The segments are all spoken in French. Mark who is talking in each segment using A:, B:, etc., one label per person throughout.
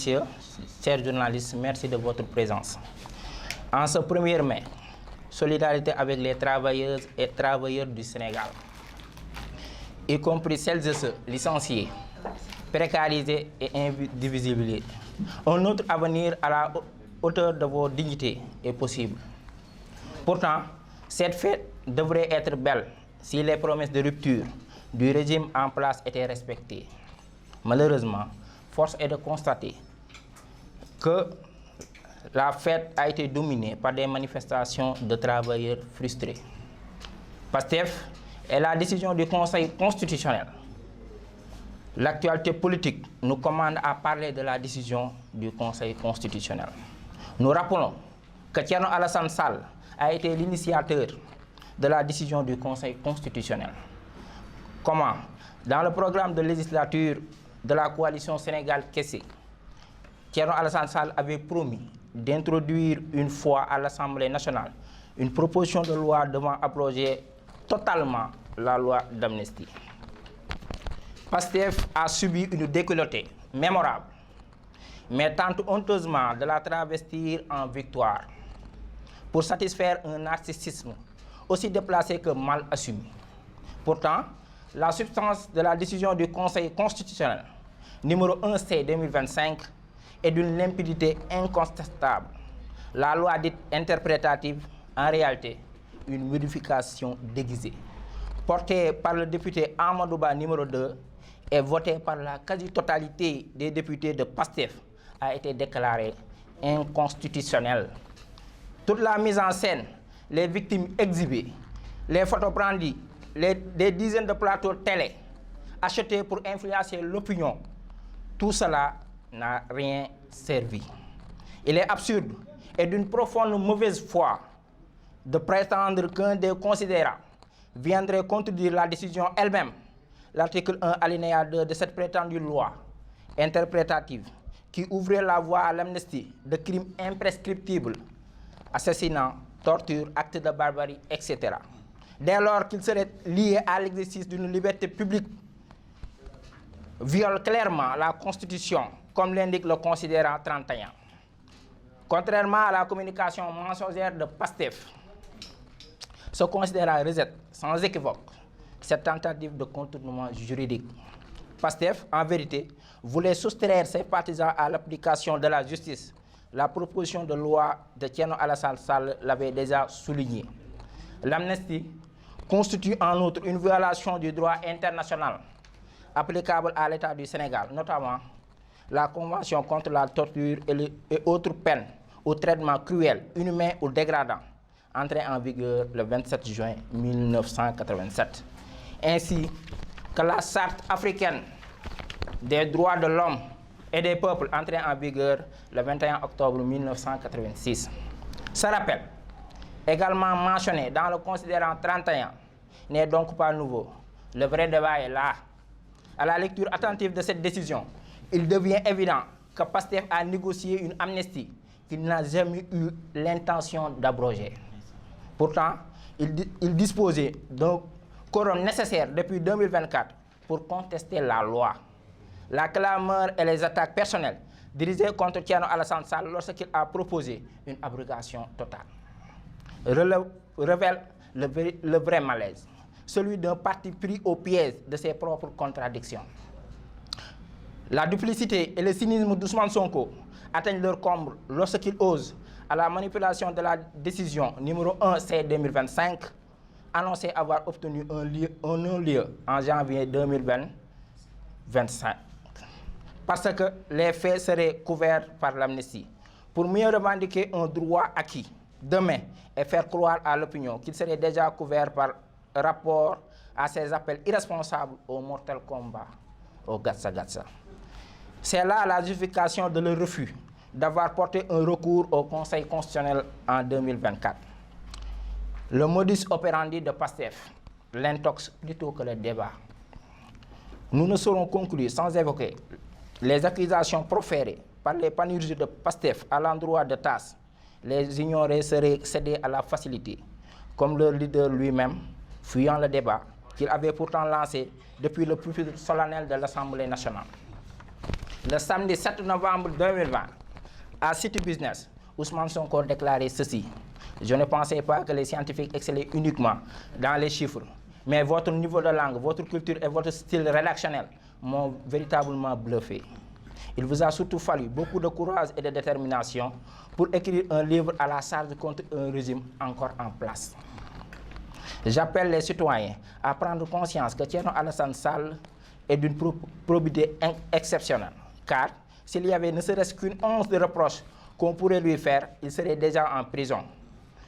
A: messieurs, chers journalistes, merci de votre présence. En ce 1er mai, solidarité avec les travailleuses et travailleurs du Sénégal, y compris celles et ceux licenciés, précarisés et indivisibilisés. Un autre avenir à la hauteur de vos dignités est possible. Pourtant, cette fête devrait être belle si les promesses de rupture du régime en place étaient respectées. Malheureusement, force est de constater que la fête a été dominée par des manifestations de travailleurs frustrés. PASTEF est la décision du Conseil constitutionnel. L'actualité politique nous commande à parler de la décision du Conseil constitutionnel. Nous rappelons que Thierno Alassane Sall a été l'initiateur de la décision du Conseil constitutionnel. Comment? Dans le programme de législature de la coalition Sénégal-Kessé, Thierno Alassane Sall avait promis d'introduire une fois à l'Assemblée nationale une proposition de loi devant abroger totalement la loi d'amnistie. PASTEF a subi une déculottée mémorable, mais tente honteusement de la travestir en victoire pour satisfaire un narcissisme aussi déplacé que mal assumé. Pourtant, la substance de la décision du Conseil constitutionnel numéro 1C 2025 est d'une limpidité incontestable. La loi dite interprétative, en réalité, une modification déguisée, portée par le député Amadouba numéro 2 et votée par la quasi-totalité des députés de PASTEF, a été déclarée inconstitutionnelle. Toute la mise en scène, les victimes exhibées, les photos brandies, des dizaines de plateaux télé achetés pour influencer l'opinion, tout cela n'a rien servi. Il est absurde et d'une profonde mauvaise foi de prétendre qu'un des considérants viendrait contredire la décision elle-même, l'article 1 alinéa 2 de cette prétendue loi interprétative qui ouvrait la voie à l'amnistie de crimes imprescriptibles, assassinats, torture, actes de barbarie, etc. Dès lors qu'il serait lié à l'exercice d'une liberté publique, viole clairement la Constitution, comme l'indique le considérant 31. Contrairement à la communication mensongère de PASTEF, ce considérant rejette sans équivoque cette tentative de contournement juridique. PASTEF, en vérité, voulait soustraire ses partisans à l'application de la justice. La proposition de loi de Thierno Alassane Sall l'avait déjà souligné. L'amnistie constitue en outre une violation du droit international applicable à l'État du Sénégal, notamment la Convention contre la torture et autres peines ou traitements cruels, inhumains ou dégradants, entrée en vigueur le 27 juin 1987, ainsi que la Charte africaine des droits de l'homme et des peuples, entrée en vigueur le 21 octobre 1986. Ce rappel, également mentionné dans le considérant 31, n'est donc pas nouveau. Le vrai débat est là. À la lecture attentive de cette décision, il devient évident que PASTEF a négocié une amnistie qu'il n'a jamais eu l'intention d'abroger. Pourtant, il disposait d'un quorum nécessaire depuis 2024 pour contester la loi. La clameur et les attaques personnelles dirigées contre Thierno Alassane Sall lorsqu'il a proposé une abrogation totale révèlent le vrai malaise, celui d'un parti pris au piège de ses propres contradictions. La duplicité et le cynisme d'Ousmane Sonko atteignent leur comble lorsqu'il ose, à la manipulation de la décision numéro 1C 2025, annoncer avoir obtenu un non-lieu en janvier 2025. Parce que les faits seraient couverts par l'amnistie. Pour mieux revendiquer un droit acquis demain et faire croire à l'opinion qu'il serait déjà couvert par rapport à ces appels irresponsables au mortel combat, au Gatsa Gatsa. C'est là la justification de leur refus d'avoir porté un recours au Conseil constitutionnel en 2024. Le modus operandi de PASTEF l'intoxe plutôt que le débat. Nous ne saurons conclure sans évoquer les accusations proférées par les panurgistes de PASTEF à l'endroit de TAS. Les ignorés seraient cédés à la facilité, comme leur leader lui-même, fuyant le débat qu'il avait pourtant lancé depuis le pupitre solennel de l'Assemblée nationale. Le samedi 7 novembre 2020, à City Business, Ousmane Sonko déclarait ceci. Je ne pensais pas que les scientifiques excellaient uniquement dans les chiffres, mais votre niveau de langue, votre culture et votre style rédactionnel m'ont véritablement bluffé. Il vous a surtout fallu beaucoup de courage et de détermination pour écrire un livre à la charge contre un régime encore en place. J'appelle les citoyens à prendre conscience que Thierno Alassane Sall est d'une probité exceptionnelle, car s'il y avait ne serait-ce qu'une once de reproche qu'on pourrait lui faire, il serait déjà en prison.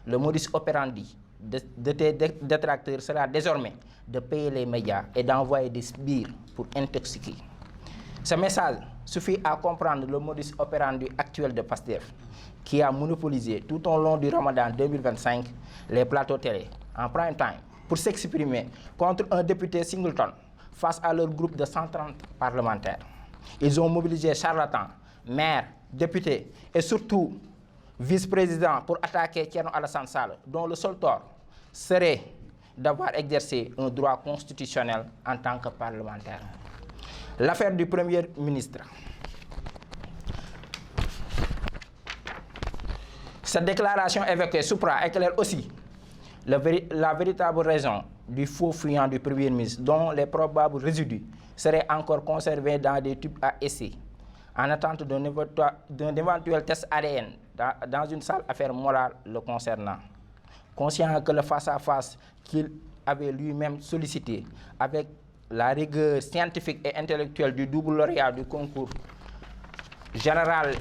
A: Le modus operandi de tes détracteurs sera désormais de payer les médias et d'envoyer des sbires pour intoxiquer. Ce message suffit à comprendre le modus operandi actuel de Pastef, qui a monopolisé tout au long du Ramadan 2025 les plateaux télé en prime time pour s'exprimer contre un député Singleton face à leur groupe de 130 parlementaires. Ils ont mobilisé charlatans, maires, députés et surtout vice-présidents pour attaquer Thierno Alassane Sall, dont le seul tort serait d'avoir exercé un droit constitutionnel en tant que parlementaire. L'affaire du Premier ministre. Cette déclaration évoquée Supra éclaire aussi la véritable raison du faux fuyant du Premier ministre, dont les probables résidus seraient encore conservés dans des tubes à essai, en attente d'un éventuel test ADN dans une sale affaire morale le concernant. Conscient que le face-à-face qu'il avait lui-même sollicité avec la rigueur scientifique et intellectuelle du double lauréat du concours général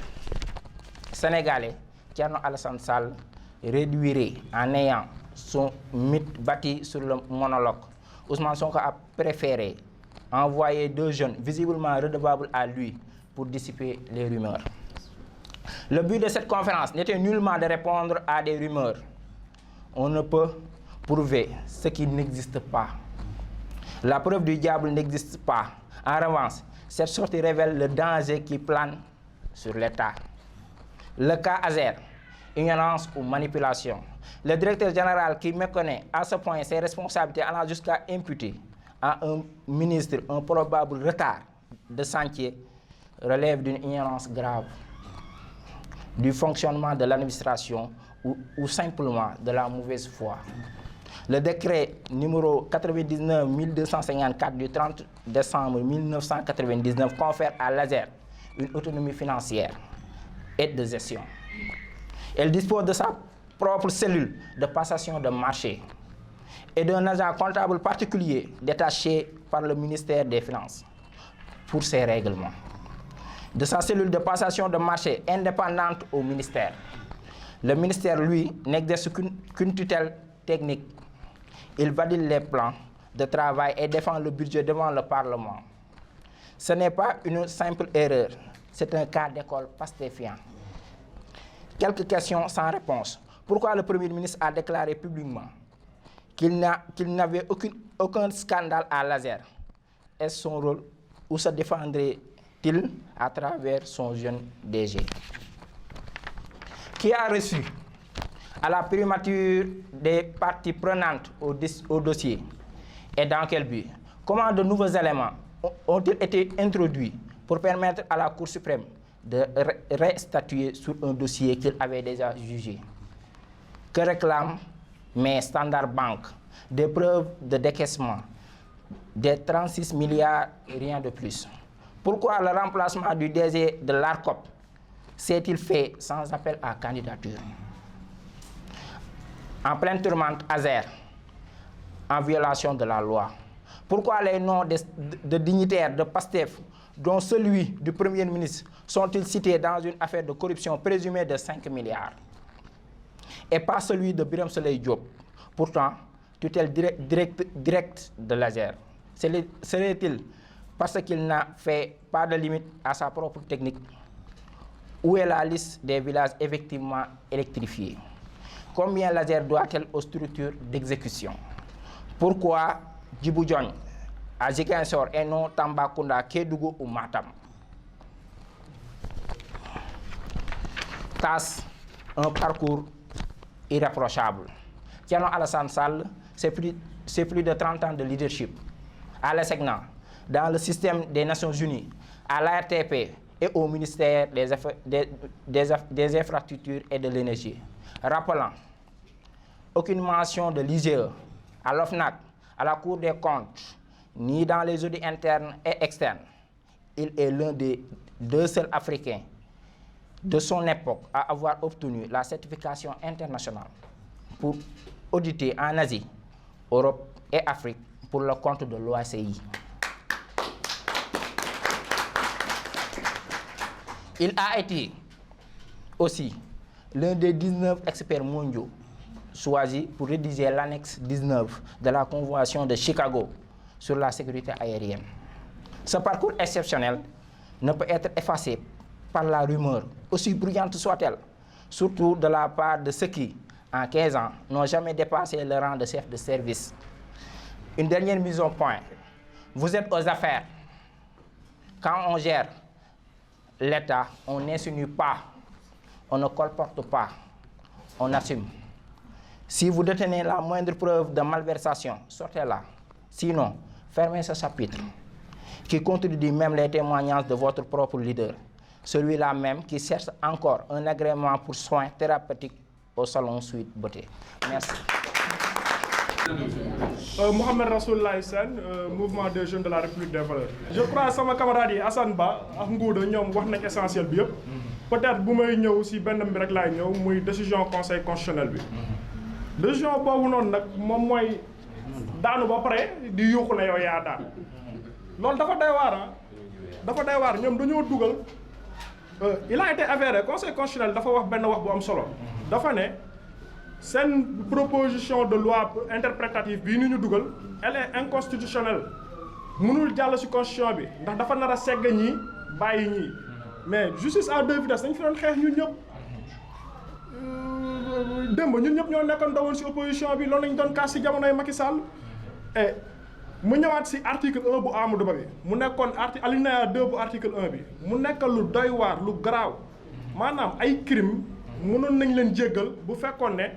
A: sénégalais, Thierno Alassane Sall réduirait en ayant son mythe bâti sur le monologue. Ousmane Sonko a préféré envoyer deux jeunes visiblement redevables à lui pour dissiper les rumeurs. Le but de cette conférence n'était nullement de répondre à des rumeurs. On ne peut prouver ce qui n'existe pas. La preuve du diable n'existe pas. En revanche, cette sortie révèle le danger qui plane sur l'État. Le cas Azer, ignorance ou manipulation. Le directeur général qui méconnaît à ce point ses responsabilités allant jusqu'à imputer à un ministre un probable retard de chantier relève d'une ignorance grave du fonctionnement de l'administration ou simplement de la mauvaise foi. Le décret numéro 99-1254 du 30 décembre 1999 confère à l'ASER une autonomie financière et de gestion. Elle dispose de sa propre cellule de passation de marché et d'un agent comptable particulier détaché par le ministère des Finances pour ses règlements. De sa cellule de passation de marché indépendante au ministère. Le ministère, lui, n'exerce qu'une tutelle technique. Il valide les plans de travail et défend le budget devant le Parlement. Ce n'est pas une simple erreur, c'est un cas d'école pastéfien. Quelques questions sans réponse. Pourquoi le Premier ministre a déclaré publiquement qu'il n'avait aucun scandale à l'ASER? Est-ce son rôle ou se défendrait-il à travers son jeune DG? Qui a reçu à la primature des parties prenantes au dossier et dans quel but? Comment de nouveaux éléments ont-ils été introduits pour permettre à la Cour suprême de restatuer sur un dossier qu'il avait déjà jugé? Que réclament mes Standard Bank? Des preuves de décaissement, des 36 milliards, rien de plus. Pourquoi le remplacement du DG de l'ARCOP s'est-il fait sans appel à candidature? En pleine tourmente, Azer, en violation de la loi. Pourquoi les noms de dignitaires de Pastef, dont celui du Premier ministre, sont-ils cités dans une affaire de corruption présumée de 5 milliards et pas celui de Birame Souleye Diop, pourtant tutelle directe de l'Azer? Serait-il parce qu'il n'a fait pas de limite à sa propre technique? Où est la liste des villages effectivement électrifiés? Combien l'ASER doit-elle aux structures d'exécution? Pourquoi Djibou Dione à Ziguinchor et non Tambacounda, Kédougou ou Matam? Tasse, un parcours irréprochable. Thierno Alassane Sall, c'est plus de 30 ans de leadership à l'ESSECNA, dans le système des Nations Unies, à l'ARTP et au ministère des Infrastructures et de l'Énergie. Rappelant, aucune mention de l'IGE, à l'OFNAC, à la Cour des comptes, ni dans les audits internes et externes. Il est l'un des 2 seuls Africains de son époque à avoir obtenu la certification internationale pour auditer en Asie, Europe et Afrique pour le compte de l'OACI. Il a été aussi l'un des 19 experts mondiaux choisis pour rédiger l'annexe 19 de la Convention de Chicago sur la sécurité aérienne. Ce parcours exceptionnel ne peut être effacé par la rumeur, aussi bruyante soit-elle, surtout de la part de ceux qui, en 15 ans, n'ont jamais dépassé le rang de chef de service. Une dernière mise au point. Vous êtes aux affaires. Quand on gère l'État, on n'insinue pas, on ne colporte pas, on assume. Si vous détenez la moindre preuve de malversation, sortez-la. Sinon, fermez ce chapitre, qui contredit même les témoignages de votre propre leader, celui-là même qui cherche encore un agrément pour soins thérapeutiques au salon Suite Beauté. Merci.
B: Mohamed Rasoulaye Sène, mouvement des jeunes de la République des valeurs. Je crois que sama camarade yi Assane Ba ak Ngouda ñoom wax nañ essentiel bi yëpp. Peut-être bu may ñëw si benn bi rek laay ñëw muy décision conseil constitutionnel bi. Décision boobu noonu nag moom mooy daanu ba pare di yuuxu na yow yaa daan. Loolu dafa doy waar ah. Dafa doy waar ñoom dañoo dugal. Il a été avéré conseil constitutionnel dafa wax benn wax bu am solo. Dafa ne. Seen proposition de loi interprétative bii ni ñu dugal elle est inconstitutionnelle mënul jàll ci constitution bi ndax dafa nar a segg ñii bàyyi ñii mais justice à 2 vitesses dañ fi doon xeex ñun ñëpp démb ñun ñëpp ñoo nekkoon dawoon ci opposition bi loolu lañ doon kaas ci jamonoy Macky Sall et mu ñëwaat ci article 1 bu Amadou Ba bi mu nekkoon alinéa 2 bu article 1 bi mu nekk lu doy waar lu garaaw maanaam ay crime mënoon nañ leen jéggal bu fekkoon ne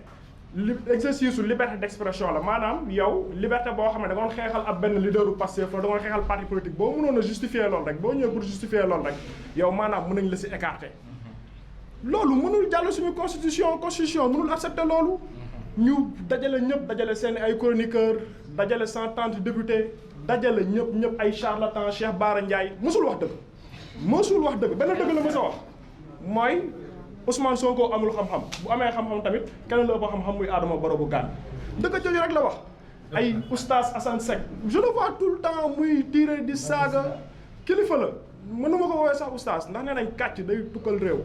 B: exercice su liberté d'expression la maanaam yow liberté boo xam ne da nga doon xeexal ab benn leaderu Pastef la da nga doon xeexal parti politique boo mënoon a justifier loolu rek boo ñëwee pour justifier loolu rek yow maanaam mën nañ la ci écarter. loolu mënul jàll suñu constitution mënul accepter loolu ñu dajale ñëpp dajale seen ay chroniqueurs dajale 130 députés dajale ñëpp ay charlatan Cheikh Bara Ndiaye mësul wax dëgg benn dëgg la mës a wax mooy. Ousmane Sonko amul xam-xam bu amee xam-xam tamit keneen la ëpp xam-xam muy Adama Barrow bu Gane dëgg jooju rek la wax ay oustaz Assane Seck je le vois tout le temps muy tirer di saaga kilifa la mënuma ko woowee sax oustaz ndax nee nañ kàcc day tukkal réew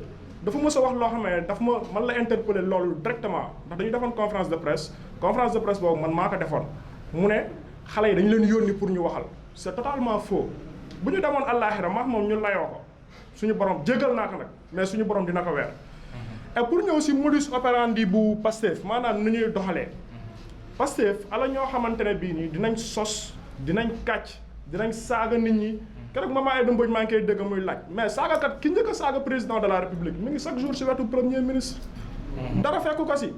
B: dafa mës a wax loo xam ne daf man la interpeller loolu directement ndax dañu defoon conférence de presse boobu man maa ko defoon mu ne xale yi dañu leen yónni pour ñu waxal c'est totalement faux bu ñu demoon àllaaxira max moom ñu layoo ko suñu borom jéggal naa ko nag mais suñu borom dina ko weer et pour ñëw si modus operandi bu Pastef maanaam nu ñuy doxalee Pastef ala ñoo xamante ne bii nii dinañ sos dinañ kàcc dinañ saaga nit ñi keroog Mama Aïda Mbodj maa ngi koy dëgg muy laaj mais saagakat ki njëkk a saaga président de la république mi ngi chaque jour si wetu premier ministre dara fekku ko si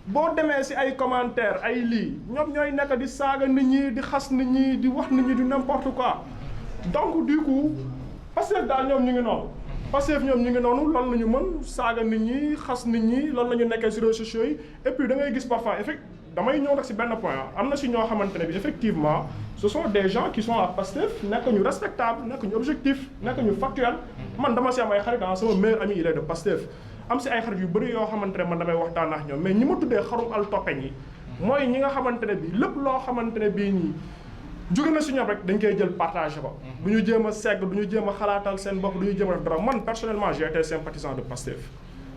B: boo demee si ay commentaire ay lii ñoom ñooy nekk di saaga nit ñi di xas nit ñi di wax nit ñi du n'importe quoi donc du coup Pastef daal ñoom ñu ngi noonu Pastef ñoom ñu ngi noonu loolu la ñu mën saaga nit ñi xas nit ñi loolu la ñu nekkee si réseaux sociaux yi et puis da ngay gis parfois damay ñëw rek si benn point am na si ñoo xamante ne bi effectivement ce sont des gens qui sont à Pastef nekk ñu respectable nekk ñu objectif nekk ñu factuel man dama si am ay xarit sama meilleur ami il est de Pastef am si ay xarit yu bëri yoo xamante ne man damay waxtaan ak ñoom mais ñi ma tuddee xarum al toppeñ yi mooy ñi nga xamante ne bi lépp loo xamante ne bii nii jóge na si ñoom rek dañ koy jël partagé ko du ñu jéem a segg du ñu jéem a xalaatal seen bopp du ñu jéem a def dara man personnellement j'ai été sympathisant de Pastef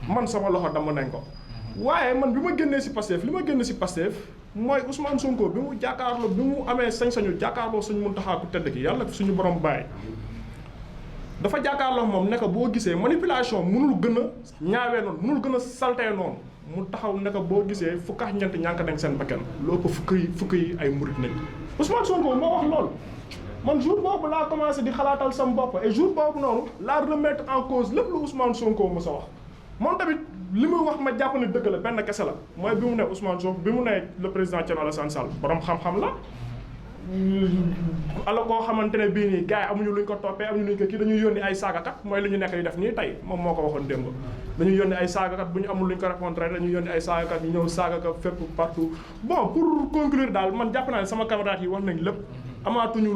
B: man sama loxo damm nañ ko waaye man bi ma génnee si Pastef li ma génn si Pastef mooy Ousmane Sonko bi mu jàkkaarloo bi mu amee sañ-sañu jàkkaarloo suñu Mountakha ku tedd ki yàlla suñu borom bàyyi dafa jàkkaarloo moom ne ko boo gisee manipulation mënul gën a ñaawee noonu mënul gën a saltee noonu mu taxaw ne ko boo gisee fukk ak ñeent ñànk nañ seen bakkan lu ëpp fukk yi ay murit nañ Ousmane Sonko moo wax loolu man jour boobu laa commencé di xalaatal sama bopp et jour boobu noonu laa remettre en cause lépp lu Ousmane Sonko mës a wax moom tamit li muy wax ma jàpp ne dëgg la benn kese la mooy bi mu ne Ousmane Sonko bi mu ne le président Thierno Alassane Sall borom xam-xam la ala koo xamante ne bii nii gars yi amuñu luñ ko toppee amuñu luñ ko kii dañuy yónni ay saagakat mooy li ñu nekk di def nii tey moom moo ko waxoon démb dañuy yónni ay saagakat bu ñu amul luñ ko répondre dañuy yónni ay saagakat ñu ñëw saagakat fépp partout bon pour conclure daal man jàpp naa ne sama camarade yi wax nañ lépp amaatuñu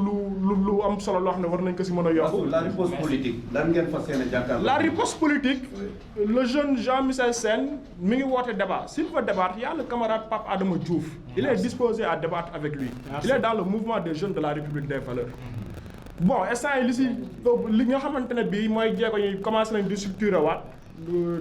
B: lu am solo loo xam ne war nañ ko si mën a yokk.
C: la riposte politique lan ngeen fas yéene jàkkaarloo.
B: la riposte politique le jeune Jean-Michel Sène mi ngi woote débat s'il veut débattre y a le camarade Pape Adama Diouf il est disposé à débattre avec lui. Merci. Il est dans le mouvement des jeunes de la République des valeurs. bon instant yi li nga xamante ne bii mooy jéego yi commencé nañ di structuré waat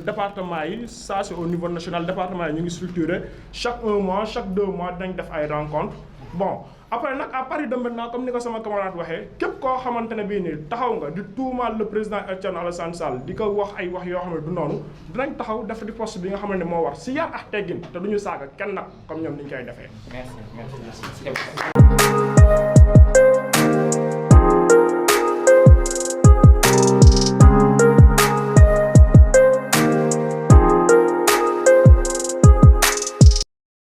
B: département yi ça c'est au niveau national département yi ñu ngi structuré chaque 1 mois chaque 2 mois dañ def ay rencontres bon. après nag à partir de maintenant comme ni ko sama camarade waxee képp koo xamante ne bii nii taxaw nga di tuumaal le président Thierno Alassane Sall di ko wax ay wax yoo xam ne du noonu dinañ taxaw def di poste bi nga xamante ne moo war si yar ak teggin te duñu saaga kenn nag comme ñoom ni ñu koy defee.
A: Merci.